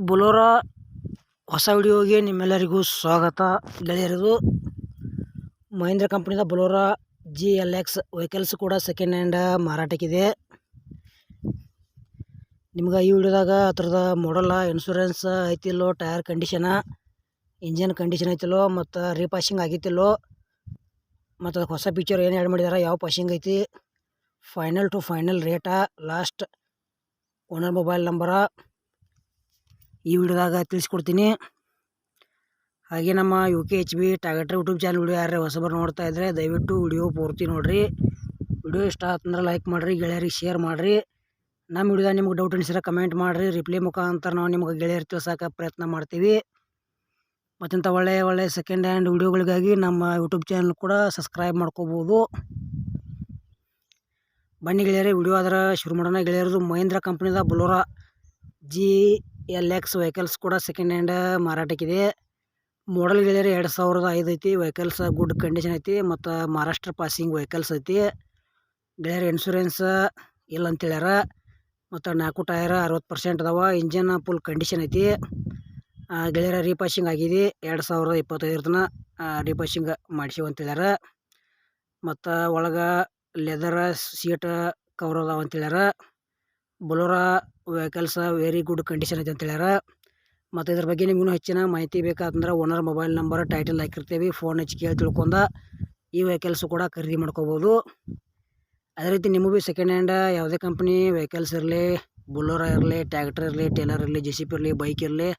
ಬೊಲೊರೋ ಹೊಸ ವಿಡಿಯೋಗೆ ನಿಮ್ಮೆಲ್ಲರಿಗೂ ಸ್ವಾಗತ ಗೆಳೆಯರಿದು. ಮಹೀಂದ್ರ ಕಂಪ್ನಿದ ಬೊಲೊರೋ GLX ವೆಹಿಕಲ್ಸ್ ಕೂಡ ಸೆಕೆಂಡ್ ಹ್ಯಾಂಡ್ ಮಾರಾಟಕ್ಕಿದೆ. ನಿಮ್ಗೆ ಈ ವಿಡಿಯೋದಾಗ ಅದ್ರದ ಮಾಡಲ್ಲ, ಇನ್ಶೂರೆನ್ಸ್ ಐತಿಲ್ಲೋ, ಟೈರ್ ಕಂಡೀಷನ, ಇಂಜನ್ ಕಂಡೀಷನ್ ಐತಿಲ್ಲೋ, ಮತ್ತು ರೀಪಾಸಿಂಗ್ ಆಗಿತ್ತಿಲ್ಲೋ, ಮತ್ತು ಅದಕ್ಕೆ ಹೊಸ ಫೀಚರ್ ಏನು ಆ್ಯಡ್ ಮಾಡಿದಾರೆ, ಯಾವ ಪಾಸಿಂಗ್ ಐತಿ, final to final rate, last owner mobile number ಈ ವಿಡಿಯೋದಾಗ ತಿಳಿಸ್ಕೊಡ್ತೀನಿ. ಹಾಗೆ ನಮ್ಮ UKHB ಟ್ಯಾಗಟ್ರಿ ಯೂಟ್ಯೂಬ್ ಚಾನಲ್ ವಿಡಿಯೋ ಯಾರು ಹೊಸಬರು ನೋಡ್ತಾ ಇದ್ದರೆ ದಯವಿಟ್ಟು ವಿಡಿಯೋ ಪೂರ್ತಿ ನೋಡಿರಿ. ವಿಡಿಯೋ ಇಷ್ಟ ಆತಂದ್ರೆ ಲೈಕ್ ಮಾಡಿರಿ, ಗೆಳೆಯರಿಗೆ ಶೇರ್ ಮಾಡಿರಿ. ನಮ್ಮ ವಿಡಿಯೋದಾಗ ನಿಮ್ಗೆ ಡೌಟ್ ಅನಿಸಿದ್ರೆ ಕಮೆಂಟ್ ಮಾಡಿರಿ. ರಿಪ್ಲೈ ಮುಖಾಂತರ ನಾವು ನಿಮ್ಗೆ ಗೆಳೆಯರು ತಿಳ್ಸೋಕೆ ಪ್ರಯತ್ನ ಮಾಡ್ತೀವಿ. ಮತ್ತಿಂಥ ಒಳ್ಳೆಯ ಸೆಕೆಂಡ್ ಹ್ಯಾಂಡ್ ವಿಡಿಯೋಗಳಿಗಾಗಿ ನಮ್ಮ ಯೂಟ್ಯೂಬ್ ಚಾನಲ್ ಕೂಡ ಸಬ್ಸ್ಕ್ರೈಬ್ ಮಾಡ್ಕೋಬೋದು. ಬನ್ನಿ ಗೆಳೆಯರೇ, ವಿಡಿಯೋ ಆದ್ರೆ ಶುರು ಮಾಡೋಣ. ಗೆಳೆಯರದು ಮಹೀಂದ್ರ ಕಂಪ್ನಿದ ಬೊಲೊರೋ GLX ವೆಹಿಕಲ್ಸ್ ಕೂಡ ಸೆಕೆಂಡ್ ಹ್ಯಾಂಡ್ ಮಾರಾಟಕ್ಕಿದೆ. ಮಾಡಲ್ ಗೆಳೆಯರೇ 2005 ಐತಿ. ವೆಹಿಕಲ್ಸ್ ಗುಡ್ ಕಂಡೀಷನ್ ಐತಿ ಮತ್ತು ಮಹಾರಾಷ್ಟ್ರ ಪಾಸಿಂಗ್ ವೆಹಿಕಲ್ಸ್ ಐತಿ. ಗೆಳೆಯರ ಇನ್ಶೂರೆನ್ಸ್ ಇಲ್ಲ ಅಂತೇಳ್ಯಾರ. ಮತ್ತು 4 ಟೈರ್ 60% ಅದಾವ. ಇಂಜನ್ ಫುಲ್ ಕಂಡೀಷನ್ ಐತಿ. ಗೆಳೆಯರ ರೀಪಾಸಿಂಗ್ ಆಗಿದೆ 2025 ತನಕ ರೀಪಾಸಿಂಗ್ ಮಾಡಿಸಿವು ಅಂತೇಳ್ಯಾರ. ಮತ್ತು ಒಳಗೆ ಲೆದರ್ ಸೀಟ್ ಕವರ್ ಅದಾವ ಅಂತೇಳ್ಯಾರ. Bolero vehicles very good condition ಐತೆ ಅಂತೇಳ್ಯಾರ. ಮತ್ತು ಇದ್ರ ಬಗ್ಗೆ ನಿಮಗೂ ಹೆಚ್ಚಿನ ಮಾಹಿತಿ ಬೇಕಾದಂದ್ರೆ ಓನರ್ ಮೊಬೈಲ್ ನಂಬರ್ ಟೈಟಲ್ ಹಾಕಿರ್ತೀವಿ, ಫೋನ್ ಹಚ್ಚಿ ಕೇಳಿ ತಿಳ್ಕೊಂಡ ಈ ವೆಹಿಕಲ್ಸು ಕೂಡ ಖರೀದಿ ಮಾಡ್ಕೋಬೋದು. ಅದೇ ರೀತಿ ನಿಮಗೂ ಭೀ ಸೆಕೆಂಡ್ ಹ್ಯಾಂಡ್ ಯಾವುದೇ ಕಂಪ್ನಿ ವೆಹಿಕಲ್ಸ್ ಇರಲಿ, ಬೊಲೊರೋ ಇರಲಿ, ಟ್ಯಾಕ್ಟರ್ ಇರಲಿ, ಟೇಲರ್ ಇರಲಿ, JCB ಇರಲಿ, ಬೈಕ್ ಇರಲಿ,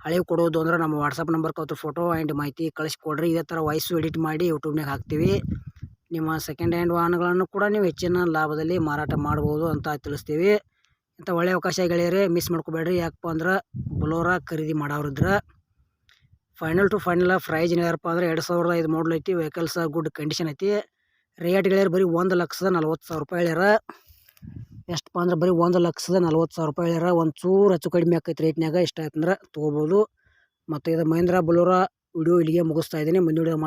ಹಳೆ ಕೊಡೋದು ಅಂದ್ರೆ ನಮ್ಮ ವಾಟ್ಸಪ್ ನಂಬರ್ಗೆ ಅವ್ರ ಫೋಟೋ ಆ್ಯಂಡ್ ಮಾಹಿತಿ ಕಳಿಸ್ಕೊಡ್ರಿ. ಇದೇ ಥರ ವಾಯ್ಸು ಎಡಿಟ್ ಮಾಡಿ ಯೂಟ್ಯೂಬ್ನಾಗ ಹಾಕ್ತೀವಿ. ನಿಮ್ಮ ಸೆಕೆಂಡ್ ಹ್ಯಾಂಡ್ ವಾಹನಗಳನ್ನು ಕೂಡ ನೀವು ಹೆಚ್ಚಿನ ಲಾಭದಲ್ಲಿ ಮಾರಾಟ ಮಾಡ್ಬೋದು ಅಂತ ತಿಳಿಸ್ತೀವಿ. ಇಂಥ ಒಳ್ಳೆಯ ಅವಕಾಶ ಗೆಳೆಯರೇ, ಮಿಸ್ ಮಾಡ್ಕೋಬೇಡ್ರಿ. ಯಾಕಪ್ಪ ಅಂದ್ರೆ ಬೊಲೊರೋ ಖರೀದಿ ಮಾಡೋರಿದ್ರೆ ಫೈನಲ್ ಟು ಫೈನಲ್ ಪ್ರೈಸ್ ಏನಪ್ಪ ಅಂದ್ರೆ 2005 ಮಾಡಲ್ ಐತಿ. ವೆಹಿಕಲ್ಸ್ ಗುಡ್ ಕಂಡೀಷನ್ ಐತಿ. ರೇಟ್ ಗೆಳೆಯರು ಬರೀ 1,40,000 ರೂಪಾಯಿ ಹೇಳ್ಯಾರ. ಎಷ್ಟಪ್ಪ ಅಂದ್ರೆ ಬರೀ 1,40,000 ರೂಪಾಯಿ ಹೇಳ್ಯಾರ. ಒಂದು ಚೂರು ಹೆಚ್ಚು ಕಡಿಮೆ ಆಕೈತಿ ರೇಟ್ನಾಗ. ಇಷ್ಟ ಆಯ್ತಂದ್ರೆ ತೊಗೋಬೋದು. ಮತ್ತು ಇದು ಮಹೀಂದ್ರ ಬೊಲೊರೋ ವಿಡಿಯೋ ಇಲ್ಲಿಗೆ ಮುಗಿಸ್ತಾ ಇದ್ದೀನಿ. ಮುಂದಿನ ವಿಡಿಯೋ